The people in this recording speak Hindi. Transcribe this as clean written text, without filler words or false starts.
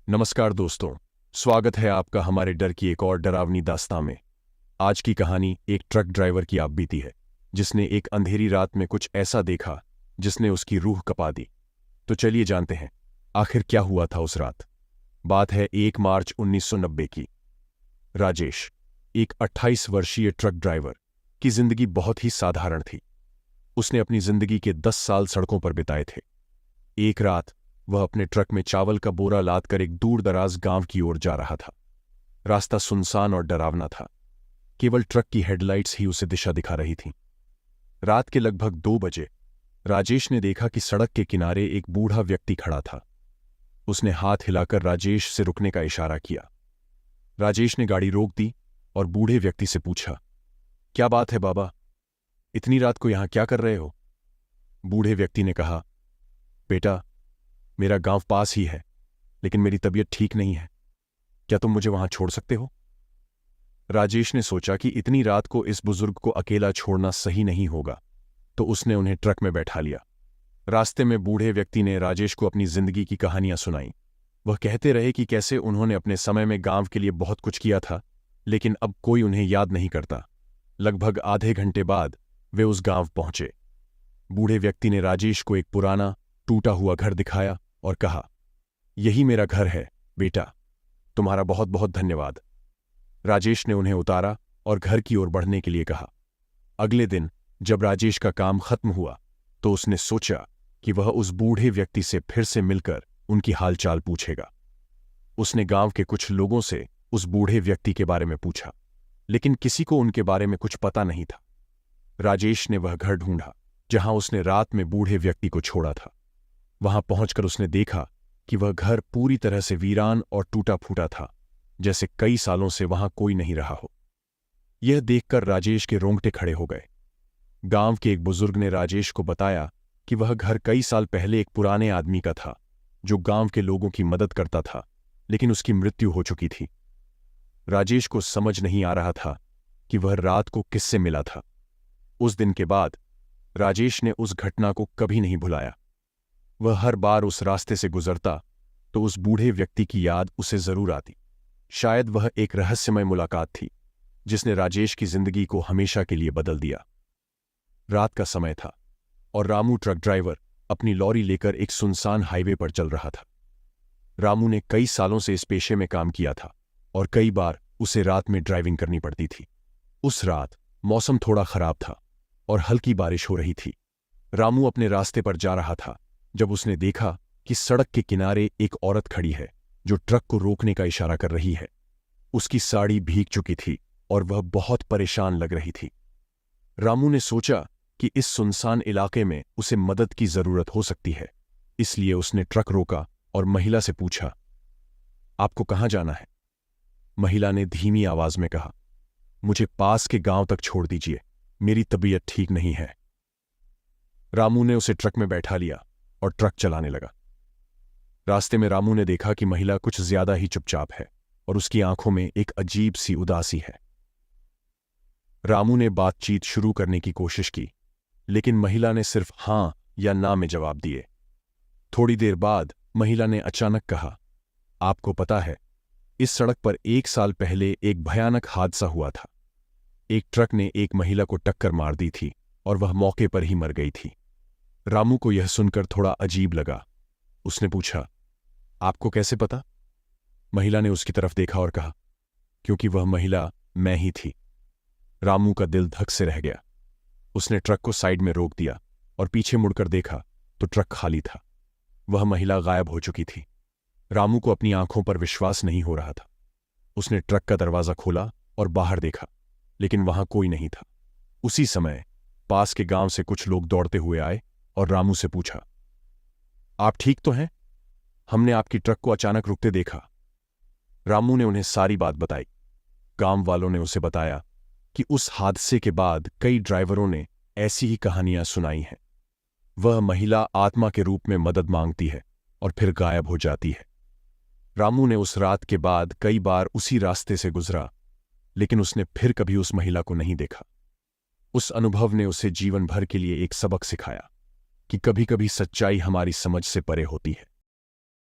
नमस्कार दोस्तों, स्वागत है आपका हमारे डर की एक और डरावनी दास्तां में। आज की कहानी एक ट्रक ड्राइवर की आप बीती है जिसने एक अंधेरी रात में कुछ ऐसा देखा जिसने उसकी रूह कपा दी। तो चलिए जानते हैं आखिर क्या हुआ था उस रात। बात है 1 मार्च 1990 की। राजेश, एक 28 वर्षीय ट्रक ड्राइवर की जिंदगी बहुत ही साधारण थी। उसने अपनी जिंदगी के 10 साल सड़कों पर बिताए थे। एक रात वह अपने ट्रक में चावल का बोरा लादकर एक दूर दराज गांव की ओर जा रहा था। रास्ता सुनसान और डरावना था। केवल ट्रक की हेडलाइट्स ही उसे दिशा दिखा रही थीं। रात के लगभग 2 बजे राजेश ने देखा कि सड़क के किनारे एक बूढ़ा व्यक्ति खड़ा था। उसने हाथ हिलाकर राजेश से रुकने का इशारा किया। राजेश ने गाड़ी रोक दी और बूढ़े व्यक्ति से पूछा, क्या बात है बाबा, इतनी रात को यहां क्या कर रहे हो? बूढ़े व्यक्ति ने कहा, बेटा, मेरा गांव पास ही है, लेकिन मेरी तबीयत ठीक नहीं है। क्या तुम मुझे वहां छोड़ सकते हो? राजेश ने सोचा कि इतनी रात को इस बुजुर्ग को अकेला छोड़ना सही नहीं होगा, तो उसने उन्हें ट्रक में बैठा लिया। रास्ते में बूढ़े व्यक्ति ने राजेश को अपनी जिंदगी की कहानियां सुनाई। वह कहते रहे कि कैसे उन्होंने अपने समय में गांव के लिए बहुत कुछ किया था, लेकिन अब कोई उन्हें याद नहीं करता। लगभग आधे घंटे बाद वे उस गांव पहुंचे। बूढ़े व्यक्ति ने राजेश को एक पुराना टूटा हुआ घर दिखाया और कहा, यही मेरा घर है बेटा, तुम्हारा बहुत बहुत धन्यवाद। राजेश ने उन्हें उतारा और घर की ओर बढ़ने के लिए कहा। अगले दिन जब राजेश का काम खत्म हुआ तो उसने सोचा कि वह उस बूढ़े व्यक्ति से फिर से मिलकर उनकी हालचाल पूछेगा। उसने गांव के कुछ लोगों से उस बूढ़े व्यक्ति के बारे में पूछा, लेकिन किसी को उनके बारे में कुछ पता नहीं था। राजेश ने वह घर ढूंढा जहां उसने रात में बूढ़े व्यक्ति को छोड़ा था। वहां पहुंचकर उसने देखा कि वह घर पूरी तरह से वीरान और टूटा फूटा था, जैसे कई सालों से वहां कोई नहीं रहा हो। यह देखकर राजेश के रोंगटे खड़े हो गए। गांव के एक बुजुर्ग ने राजेश को बताया कि वह घर कई साल पहले एक पुराने आदमी का था जो गांव के लोगों की मदद करता था, लेकिन उसकी मृत्यु हो चुकी थी। राजेश को समझ नहीं आ रहा था कि वह रात को किससे मिला था। उस दिन के बाद राजेश ने उस घटना को कभी नहीं भुलाया। वह हर बार उस रास्ते से गुजरता तो उस बूढ़े व्यक्ति की याद उसे जरूर आती। शायद वह एक रहस्यमय मुलाकात थी जिसने राजेश की जिंदगी को हमेशा के लिए बदल दिया। रात का समय था और रामू ट्रक ड्राइवर अपनी लॉरी लेकर एक सुनसान हाईवे पर चल रहा था। रामू ने कई सालों से इस पेशे में काम किया था और कई बार उसे रात में ड्राइविंग करनी पड़ती थी। उस रात मौसम थोड़ा खराब था और हल्की बारिश हो रही थी। रामू अपने रास्ते पर जा रहा था जब उसने देखा कि सड़क के किनारे एक औरत खड़ी है जो ट्रक को रोकने का इशारा कर रही है। उसकी साड़ी भीग चुकी थी और वह बहुत परेशान लग रही थी। रामू ने सोचा कि इस सुनसान इलाके में उसे मदद की जरूरत हो सकती है, इसलिए उसने ट्रक रोका और महिला से पूछा, आपको कहां जाना है? महिला ने धीमी आवाज में कहा, मुझे पास के गांव तक छोड़ दीजिए, मेरी तबीयत ठीक नहीं है। रामू ने उसे ट्रक में बैठा लिया और ट्रक चलाने लगा। रास्ते में रामू ने देखा कि महिला कुछ ज्यादा ही चुपचाप है और उसकी आंखों में एक अजीब सी उदासी है। रामू ने बातचीत शुरू करने की कोशिश की, लेकिन महिला ने सिर्फ हां या ना में जवाब दिए। थोड़ी देर बाद महिला ने अचानक कहा, आपको पता है, इस सड़क पर 1 साल पहले एक भयानक हादसा हुआ था। एक ट्रक ने एक महिला को टक्कर मार दी थी और वह मौके पर ही मर गई थी। रामू को यह सुनकर थोड़ा अजीब लगा। उसने पूछा, आपको कैसे पता? महिला ने उसकी तरफ देखा और कहा, क्योंकि वह महिला मैं ही थी। रामू का दिल धक से रह गया। उसने ट्रक को साइड में रोक दिया और पीछे मुड़कर देखा तो ट्रक खाली था। वह महिला गायब हो चुकी थी। रामू को अपनी आंखों पर विश्वास नहीं हो रहा था। उसने ट्रक का दरवाजा खोला और बाहर देखा, लेकिन वहां कोई नहीं था। उसी समय पास के गांव से कुछ लोग दौड़ते हुए आए और रामू से पूछा, आप ठीक तो हैं? हमने आपकी ट्रक को अचानक रुकते देखा। रामू ने उन्हें सारी बात बताई। गांव वालों ने उसे बताया कि उस हादसे के बाद कई ड्राइवरों ने ऐसी ही कहानियां सुनाई हैं। वह महिला आत्मा के रूप में मदद मांगती है और फिर गायब हो जाती है। रामू ने उस रात के बाद कई बार उसी रास्ते से गुजरा, लेकिन उसने फिर कभी उस महिला को नहीं देखा। उस अनुभव ने उसे जीवन भर के लिए एक सबक सिखाया कि कभी-कभी सच्चाई हमारी समझ से परे होती है।